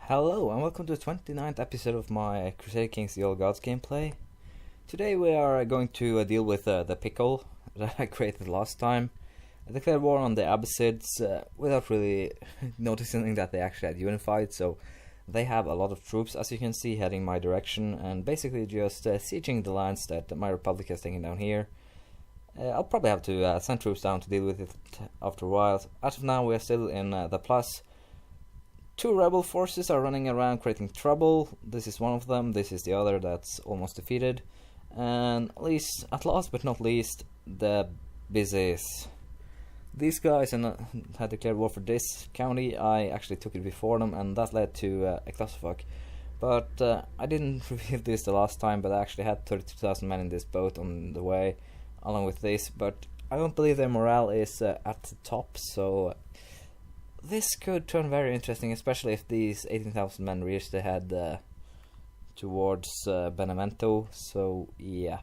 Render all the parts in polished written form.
Hello and welcome to the 29th episode of my Crusader Kings The Old Gods gameplay. Today we are going to deal with the Pickle that I created last time. I declared war on the Abbasids without really noticing that they actually had unified, so they have a lot of troops, as you can see, heading my direction and basically just sieging the lands that my Republic has taken down here. I'll probably have to send troops down to deal with it after a while. As of now we are still in the plus. Two rebel forces are running around creating trouble. This is one of them, this is the other that's almost defeated. And at last but not least, the busies. These guys had declared war for this county. I actually took it before them and that led to a clusterfuck. But I didn't reveal this the last time, but I actually had 32,000 men in this boat on the way along with this. But I don't believe their morale is at the top, so this could turn very interesting, especially if these 18,000 men reach the head towards Benevento. So yeah.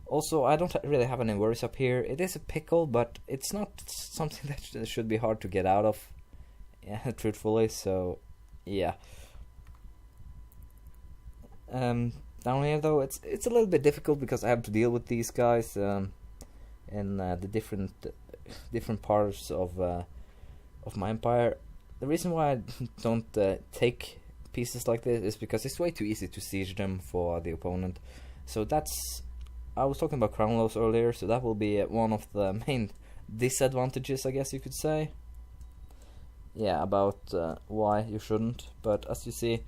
Also, I don't really have any worries up here. It is a pickle, but it's not something that should be hard to get out of. Yeah, truthfully. So yeah. Down here though, it's a little bit difficult because I have to deal with these guys in the different parts of my empire. The reason why I don't take pieces like this is because it's way too easy to siege them for the opponent. So I was talking about crown laws earlier, so that will be one of the main disadvantages, I guess you could say. Yeah, about why you shouldn't. But as you see,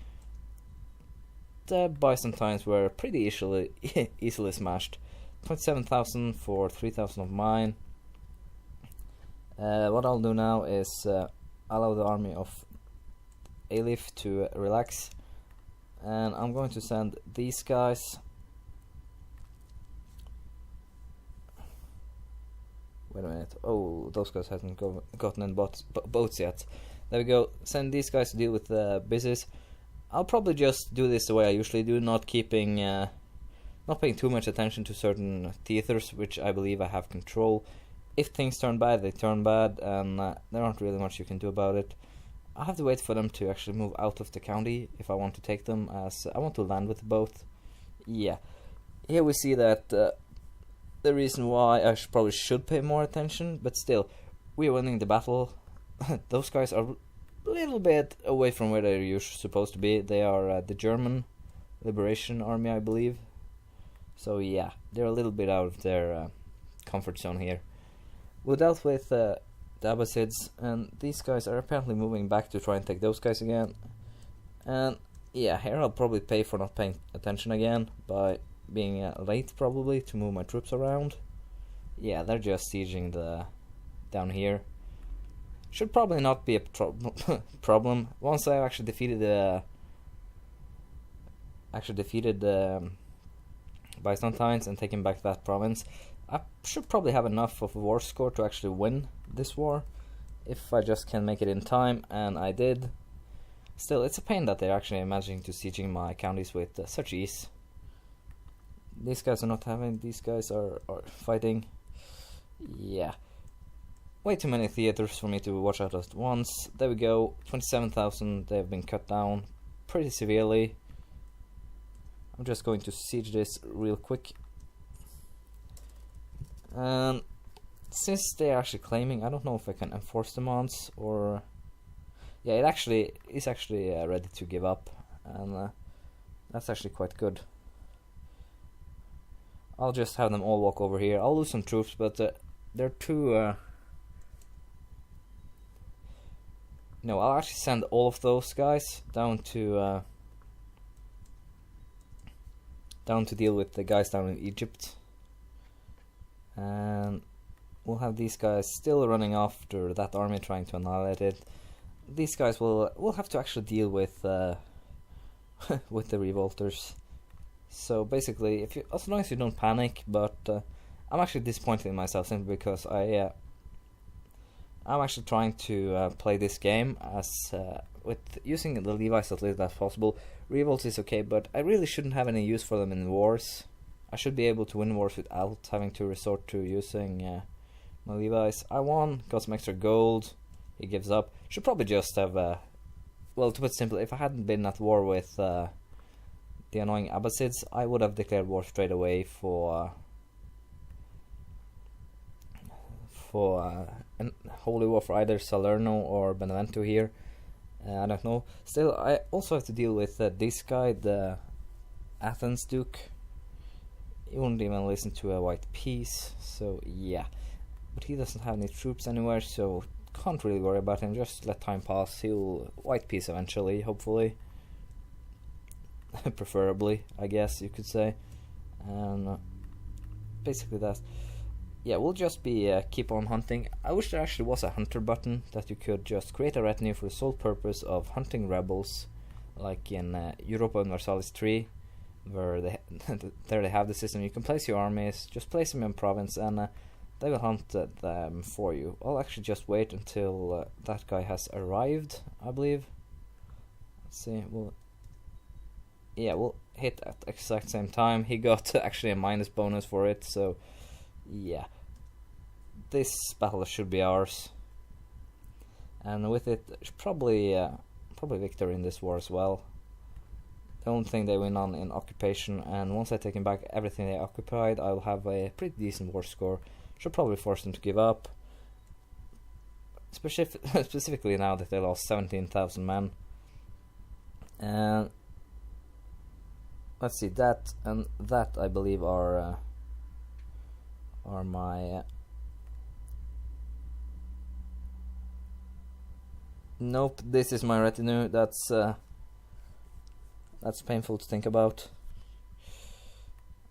the Byzantines were pretty easily smashed. 27,000 for 3,000 of mine. What I'll do now is allow the army of Alif to relax, and I'm going to send these guys. Wait a minute. Oh, those guys haven't gotten in boats yet. There we go. Send these guys to deal with the business. I'll probably just do this the way I usually do, not paying too much attention to certain theaters, which I believe I have control. If things turn bad, they turn bad, and there aren't really much you can do about it. I have to wait for them to actually move out of the county if I want to take them, as I want to land with both. Yeah. Here we see that the reason why I probably should pay more attention, but still, we are winning the battle. Those guys are a little bit away from where they're usually supposed to be. They are the German Liberation Army, I believe. So yeah, they're a little bit out of their comfort zone here. We dealt with the Abbasids, and these guys are apparently moving back to try and take those guys again. And yeah, here I'll probably pay for not paying attention again by being late probably to move my troops around. Yeah, they're just sieging down here. Should probably not be a problem. Once I've actually defeated the Byzantines and taken back that province, I should probably have enough of a war score to actually win this war, if I just can make it in time, and I did. Still, it's a pain that they're actually managing to sieging my counties with such ease. These guys are not having, these guys are fighting. Yeah. Way too many theaters for me to watch out at once. There we go, 27,000, they've been cut down pretty severely. I'm just going to siege this real quick. And since they're actually claiming, I don't know if I can enforce demands or... Yeah, it is actually ready to give up, and that's actually quite good. I'll just have them all walk over here. I'll lose some troops, but they're too... No, I'll actually send all of those guys down to deal with the guys down in Egypt. And we'll have these guys still running after that army trying to annihilate it. These guys will have to actually deal with with the revolters. So basically, as long as you don't panic, but I'm actually disappointed in myself simply because I'm actually trying to play this game as with using the Levi's as little as possible. Revolts is okay, but I really shouldn't have any use for them in wars. I should be able to win wars without having to resort to using my Levi's. I won, got some extra gold. He gives up. Should probably just have well, to put it simply, if I hadn't been at war with the annoying Abbasids, I would have declared war straight away for a holy war for either Salerno or Benevento here. I don't know. Still, I also have to deal with this guy, the Athens Duke. He wouldn't even listen to a white piece, so yeah. But he doesn't have any troops anywhere, so can't really worry about him. Just let time pass. He'll white piece eventually, hopefully. Preferably, I guess you could say. And basically that. Yeah, we'll just be keep on hunting. I wish there actually was a hunter button that you could just create a retinue for the sole purpose of hunting rebels, like in Europa Universalis 3, where there they have the system. You can place your armies, just place them in province, and they will hunt them for you. I'll actually just wait until that guy has arrived, I believe. Let's see, we'll hit at the exact same time. He got actually a minus bonus for it, so yeah. This battle should be ours. And with it, probably victory in this war as well. The only thing they win on in occupation, and once I take them back everything they occupied, I'll have a pretty decent war score. Should probably force them to give up. Specifically now that they lost 17,000 men. And let's see, that and that I believe are my nope, this is my retinue. That's painful to think about.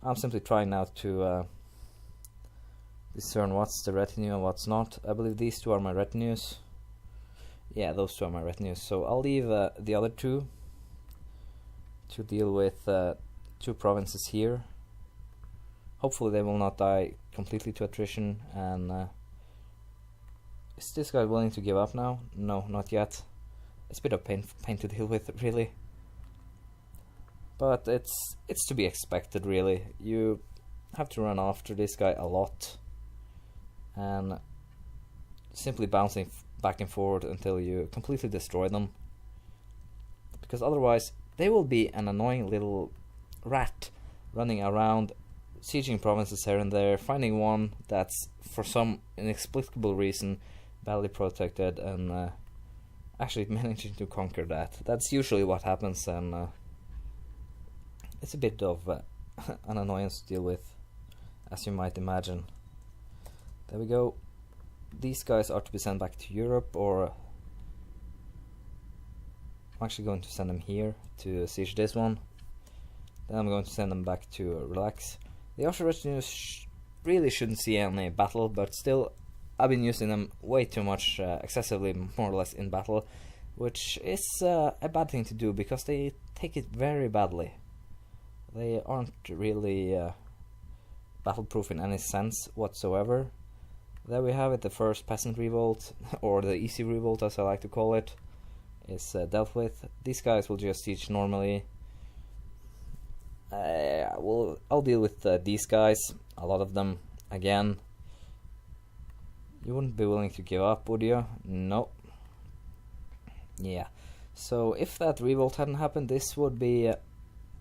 I'm simply trying now to discern what's the retinue and what's not. I believe these two are my retinues. Yeah, those two are my retinues. So I'll leave the other two to deal with two provinces here. Hopefully they will not die completely to attrition. And is this guy willing to give up now? No, not yet. It's a bit of pain to deal with, really. But it's to be expected, really. You have to run after this guy a lot, and simply bouncing back and forward until you completely destroy them. Because otherwise, they will be an annoying little rat running around, sieging provinces here and there, finding one that's for some inexplicable reason badly protected, and actually managing to conquer that. That's usually what happens, and it's a bit of an annoyance to deal with, as you might imagine. There we go. These guys are to be sent back to Europe, or I'm actually going to send them here to siege this one. Then I'm going to send them back to relax. The Usher retinues really shouldn't see any battle, but still, I've been using them way too much, excessively, more or less, in battle, which is a bad thing to do because they take it very badly. They aren't really battle-proof in any sense whatsoever. There we have it, the first peasant revolt, or the easy revolt as I like to call it, is dealt with. These guys will just siege normally. I'll deal with these guys, a lot of them, again. You wouldn't be willing to give up, would you? No. Yeah. So if that revolt hadn't happened, this would be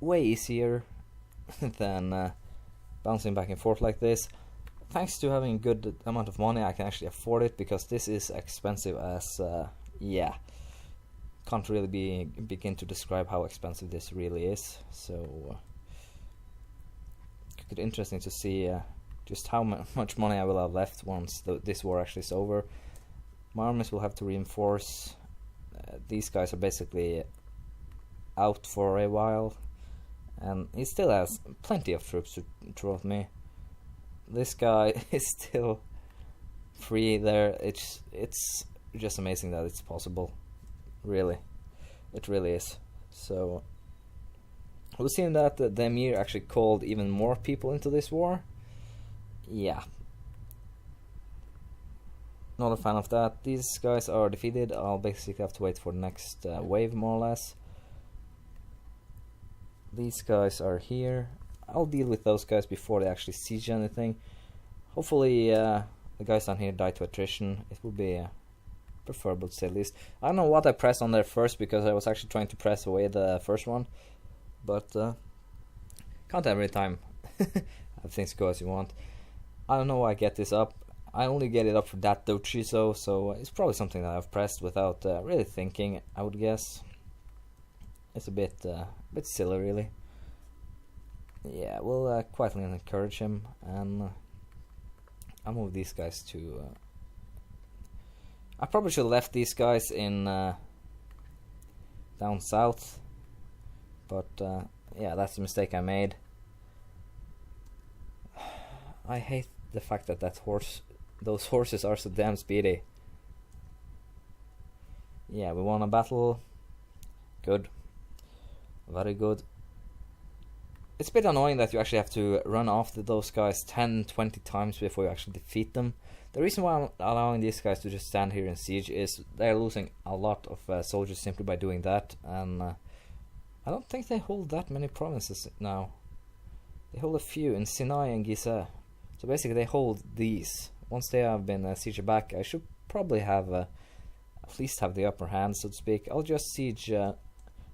way easier than bouncing back and forth like this. Thanks to having a good amount of money, I can actually afford it, because this is expensive as yeah. Can't really begin to describe how expensive this really is. So it's interesting to see just how much money I will have left once this war actually is over. My armies will have to reinforce. These guys are basically out for a while, and he still has plenty of troops to throw at me. This guy is still free there. It's just amazing that it's possible. Really, it really is. So we've seen that the Emir actually called even more people into this war. Yeah, not a fan of that. These guys are defeated. I'll basically have to wait for the next wave, more or less. These guys are here. I'll deal with those guys before they actually siege anything. Hopefully the guys down here die to attrition. It would be preferable to say the least. I don't know what I pressed on there first, because I was actually trying to press away the first one, but can't every time have things go as you want. I don't know why I get this up. I only get it up for that Dochizo, so it's probably something that I've pressed without really thinking, I would guess. It's a bit silly, really. Yeah, we'll quietly encourage him, and I'll move these guys to... I probably should have left these guys in down south, but yeah, that's the mistake I made. I hate the fact that those horses are so damn speedy. Yeah, we won a battle. Good. Very good. It's a bit annoying that you actually have to run after those guys 10-20 times before you actually defeat them. The reason why I'm allowing these guys to just stand here in siege is they're losing a lot of soldiers simply by doing that, and I don't think they hold that many provinces now. They hold a few in Sinai and Giza. So basically they hold these. Once they have been sieged back, I should probably have at least have the upper hand, so to speak. I'll just siege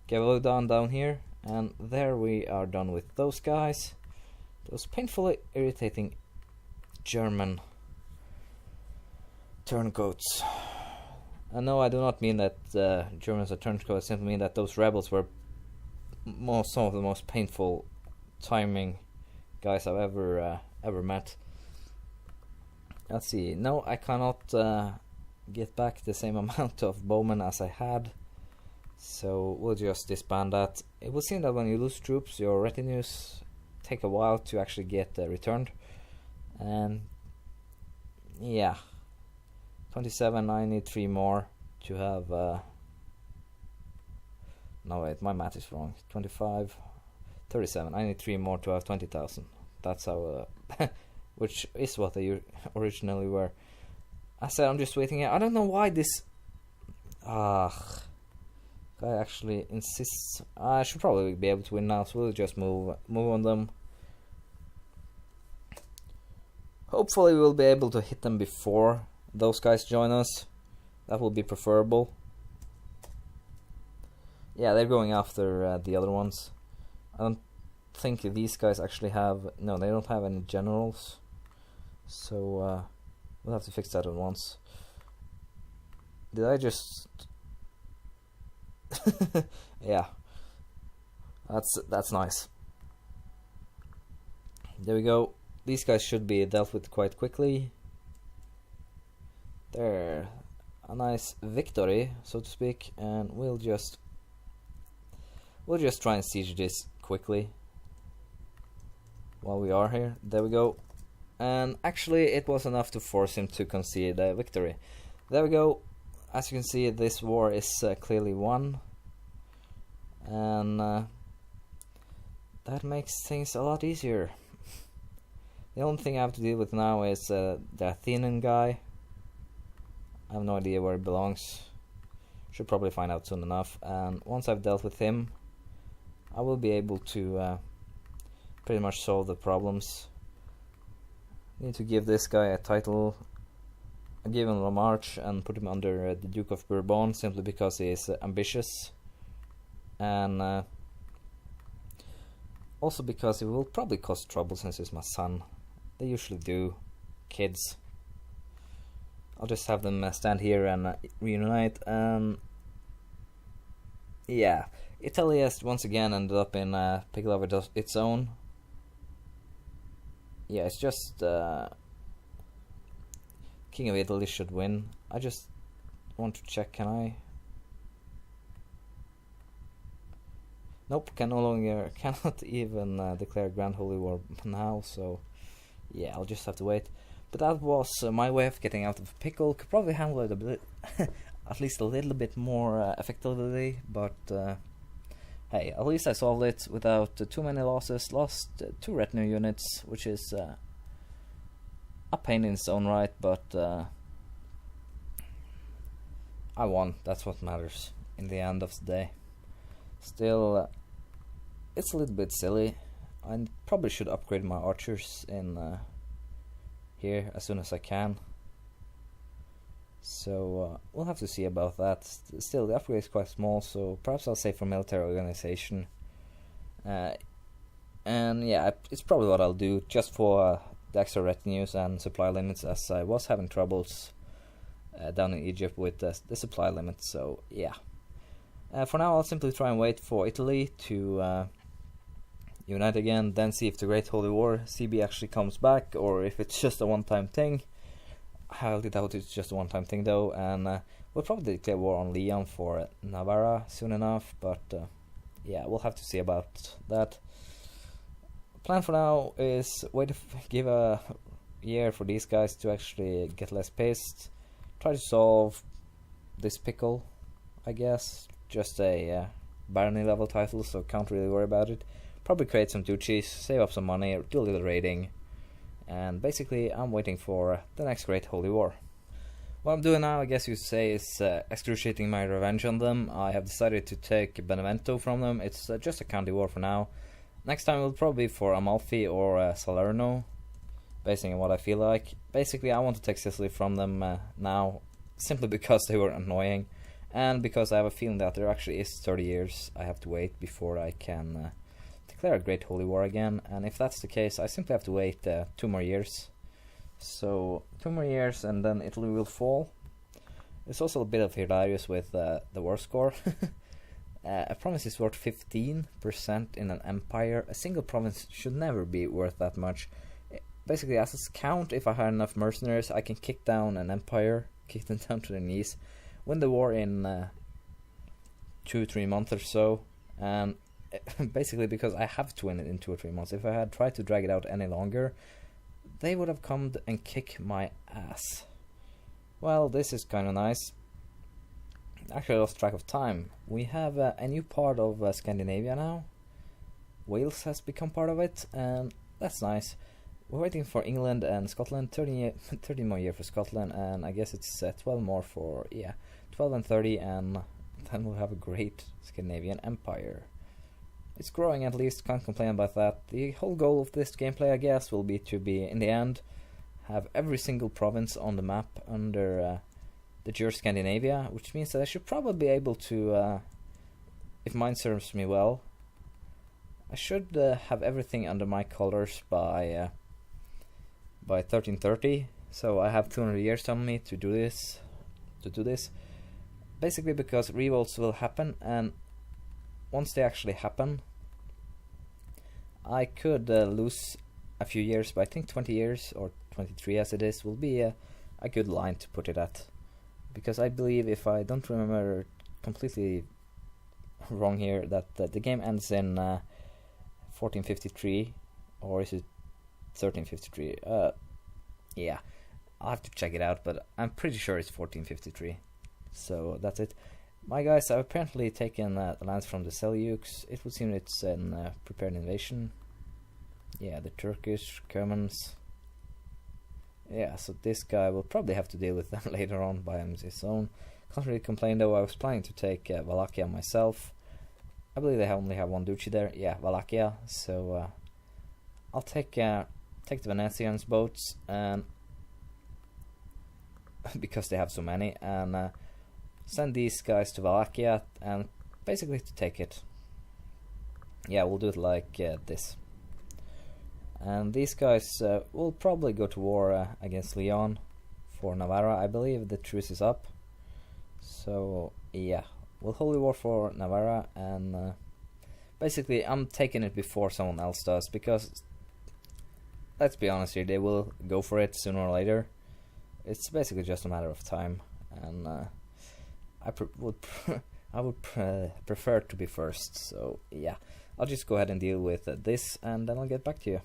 Gavaudan down here, and there we are done with those guys. Those painfully irritating German turncoats. And no, I do not mean that Germans are turncoats. I simply mean that those rebels were some of the most painful timing guys I've ever met. Let's see. No, I cannot get back the same amount of bowmen as I had, so we'll just disband that. It will seem that when you lose troops, your retinues take a while to actually get returned, and yeah, 27. I need 3 more to have. No, wait, my math is wrong. 25, 37. I need 3 more to have 20,000. That's how. Which is what they originally were. I said I'm just waiting here. I don't know why this guy actually insists. I should probably be able to win now, so we'll just move on them. Hopefully we'll be able to hit them before those guys join us. That will be preferable. Yeah, they're going after the other ones. I don't think these guys actually have... No, they don't have any generals. So we'll have to fix that at once. Did I just... yeah. That's nice. There we go. These guys should be dealt with quite quickly. There. A nice victory, so to speak, and we'll just try and siege this quickly while we are here. There we go. And actually it was enough to force him to concede a victory. There we go. As you can see, this war is clearly won, and that makes things a lot easier. The only thing I have to deal with now is the Athenian guy. I have no idea where he belongs. Should probably find out soon enough, and once I've dealt with him, I will be able to pretty much solve the problems. Need to give this guy a title. I give him a march and put him under the Duke of Bourbon, simply because he is ambitious, and also because he will probably cause trouble since he's my son. They usually do, kids. I'll just have them stand here and reunite. Yeah, Italy has once again ended up in Pickle of its own. Yeah, it's just King of Italy should win. I just want to check, can I? Nope, cannot even declare Grand Holy War now, so yeah, I'll just have to wait. But that was my way of getting out of Pickle. Could probably handle it a bit, at least a little bit more effectively, but hey, at least I solved it without too many losses. Lost 2 retinue units, which is a pain in its own right, but I won. That's what matters in the end of the day. Still, it's a little bit silly. I probably should upgrade my archers in here as soon as I can. So we'll have to see about that. Still, the upgrade is quite small, so perhaps I'll save for military organization. And yeah, it's probably what I'll do, just for the extra retinues and supply limits, as I was having troubles down in Egypt with the supply limits. So yeah, for now I'll simply try and wait for Italy to unite again, then see if the Great Holy War CB actually comes back, or if it's just a one-time thing. I highly doubt it's just a one-time thing though, and we'll probably declare war on Leon for Navarra soon enough, but yeah, we'll have to see about that. Plan for now is wait to give a year for these guys to actually get less pissed. Try to solve this Pickle, I guess. Just a barony level title, so can't really worry about it. Probably create some duchies, save up some money, do a little raiding, and basically I'm waiting for the next Great Holy War. What I'm doing now, I guess you could say, is excruciating my revenge on them. I have decided to take Benevento from them. It's just a county war for now. Next time will probably be for Amalfi or Salerno, basing on what I feel like. Basically, I want to take Sicily from them now, simply because they were annoying, and because I have a feeling that there actually is 30 years I have to wait before I can declare a Great Holy War again. And if that's the case, I simply have to wait 2 more years. So 2 more years and then Italy will fall. There's also a bit of hilarious with the war score. A province is worth 15% in an empire. A single province should never be worth that much. Basically, as a count, if I had enough mercenaries, I can kick down an empire, kick them down to their knees, win the war in 2-3 months or so, and basically because I have to win it in 2 or 3 months. If I had tried to drag it out any longer, they would have come and kicked my ass. Well, this is kind of nice. Actually, I lost track of time. We have a new part of Scandinavia now. Wales has become part of it, and that's nice. We're waiting for England and Scotland. 30 more years for Scotland, and I guess it's 12 more for, 12 and 30, and then we'll have a great Scandinavian empire. It's growing at least, can't complain about that. The whole goal of this gameplay, I guess, will be to in the end, have every single province on the map under the Jur Scandinavia, which means that I should probably be able to, if mine serves me well, I should have everything under my colors by 1330. So I have 200 years on me to do this. Basically because revolts will happen, and once they actually happen, I could lose a few years, but I think 20 years or 23 as it is will be a good line to put it at. Because I believe, if I don't remember completely wrong here, that the game ends in 1453, or is it 1353? Yeah, I'll have to check it out, but I'm pretty sure it's 1453. So that's it. My guys have apparently taken the lands from the Seljuks. It would seem it's a prepared invasion. Yeah, the Turkish, Kermans. Yeah, so this guy will probably have to deal with them later on by his own. Can't really complain though. I was planning to take Wallachia myself. I believe they only have one duchy there. Yeah, Wallachia. So I'll take the Venetians' boats, and because they have so many, and send these guys to Wallachia and basically to take it. Yeah, we'll do it like this. And these guys will probably go to war against Leon for Navarra. I believe the truce is up. So yeah, we'll holy war for Navarra, and basically I'm taking it before someone else does, because let's be honest here, they will go for it sooner or later. It's basically just a matter of time, and I would prefer to be first. So yeah, I'll just go ahead and deal with this, and then I'll get back to you.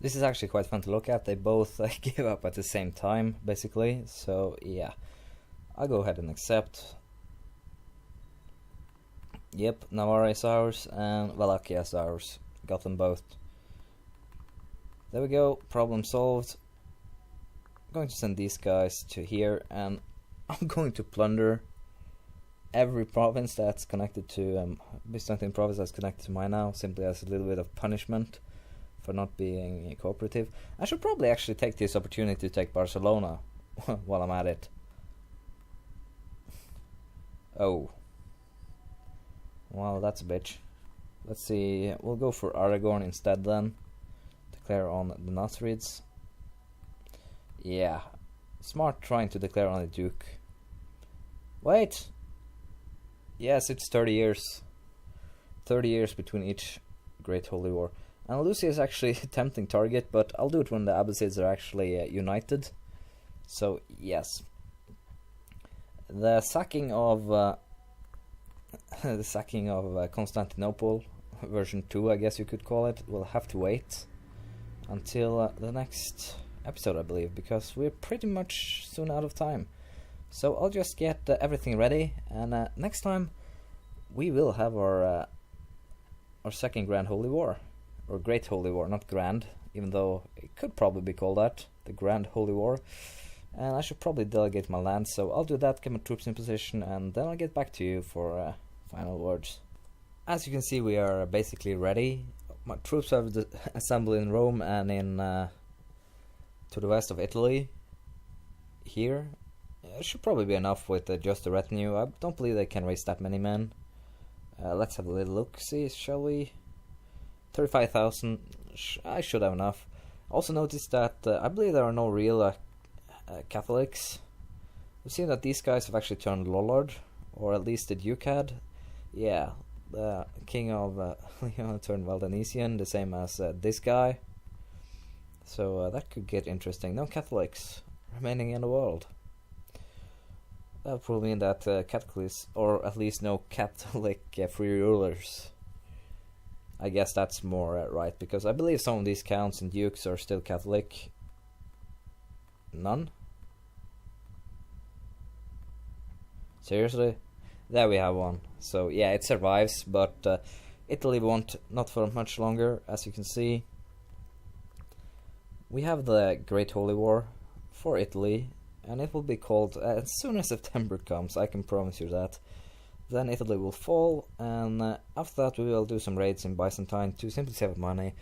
This is actually quite fun to look at. They both give up at the same time, basically. So yeah, I'll go ahead and accept. Yep, Navarra is ours and Wallachia is ours. Got them both. There we go, problem solved. I'm going to send these guys to here, and I'm going to plunder every province that's connected to Byzantine province that's connected to mine now, simply as a little bit of punishment for not being cooperative. I should probably actually take this opportunity to take Barcelona while I'm at it. Oh. Well, that's a bitch. Let's see, we'll go for Aragorn instead then. Declare on the Nasrids. Yeah. Smart trying to declare on the Duke. Wait! Yes, it's 30 years. 30 years between each Great Holy War. And Lucy is actually a tempting target, but I'll do it when the Abbasids are actually united. So, yes. The sacking of Constantinople, version 2 I guess you could call it, will have to wait until the next episode, I believe, because we're pretty much soon out of time. So I'll just get everything ready, and next time we will have our second Grand Holy War, or Great Holy War, not Grand, even though it could probably be called that, the Grand Holy War. And I should probably delegate my land, so I'll do that, get my troops in position, and then I'll get back to you for final words. As you can see, we are basically ready. My troops have assembled in Rome and in to the west of Italy. Here, it should probably be enough with just the retinue. I don't believe they can raise that many men. Let's have a little look, see, shall we? 35,000, I should have enough. Also noticed that I believe there are no real Catholics. We've seen that these guys have actually turned Lollard, or at least the Duke had. Yeah, the king of Leon turned Valdenesian, the same as this guy. So that could get interesting. No Catholics remaining in the world. That would probably mean that Catholics, or at least no Catholic free rulers. I guess that's more right, because I believe some of these counts and dukes are still Catholic. None? Seriously? There we have one. So yeah, it survives, but Italy won't, not for much longer, as you can see. We have the Great Holy War for Italy, and it will be called as soon as September comes, I can promise you that. Then Italy will fall, and after that we will do some raids in Byzantine to simply save up money.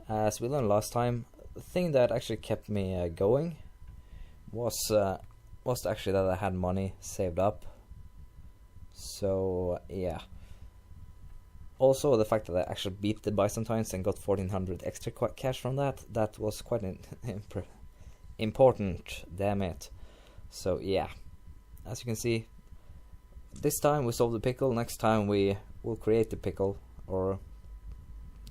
As we learned last time, the thing that actually kept me going was actually that I had money saved up. So yeah. Also the fact that I actually beat the Byzantines and got 1400 extra cash from that was quite important, damn it. So yeah, as you can see, this time we solved the Pickle, next time we will create the Pickle, or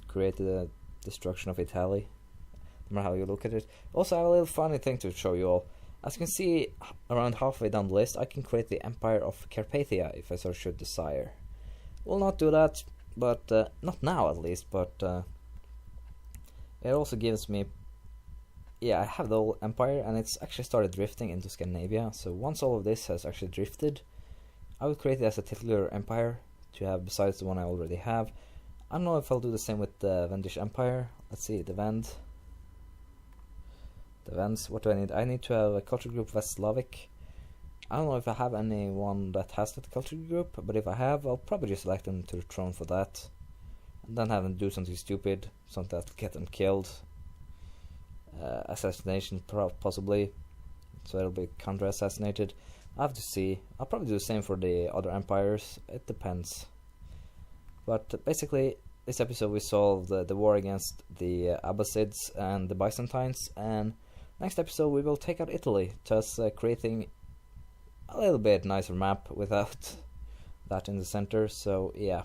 create the destruction of Italy, no matter how you look at it. Also I have a little funny thing to show you all. As you can see, around halfway down the list, I can create the Empire of Carpathia if I so should desire. Will not do that, but not now at least, but it also gives me, yeah, I have the whole empire, and it's actually started drifting into Scandinavia. So once all of this has actually drifted, I will create it as a titular empire to have besides the one I already have. I don't know if I'll do the same with the Vendish Empire. Let's see, the Vends, what do I need? I need to have a culture group West Slavic. I don't know if I have anyone that has that culture group, but if I have, I'll probably just elect them to the throne for that. And then have them do something stupid, something that will get them killed. Assassination, possibly. So it'll be counter-assassinated. I have to see. I'll probably do the same for the other empires. It depends. But basically, this episode we solved the war against the Abbasids and the Byzantines, and next episode we will take out Italy, thus creating a little bit nicer map without that in the center. So yeah.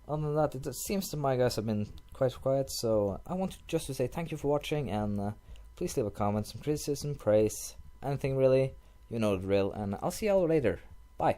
Other than that, it seems that my guys have been quite quiet, so I want just to say thank you for watching, and please leave a comment, some criticism, praise, anything really, you know the drill, and I'll see y'all later. Bye.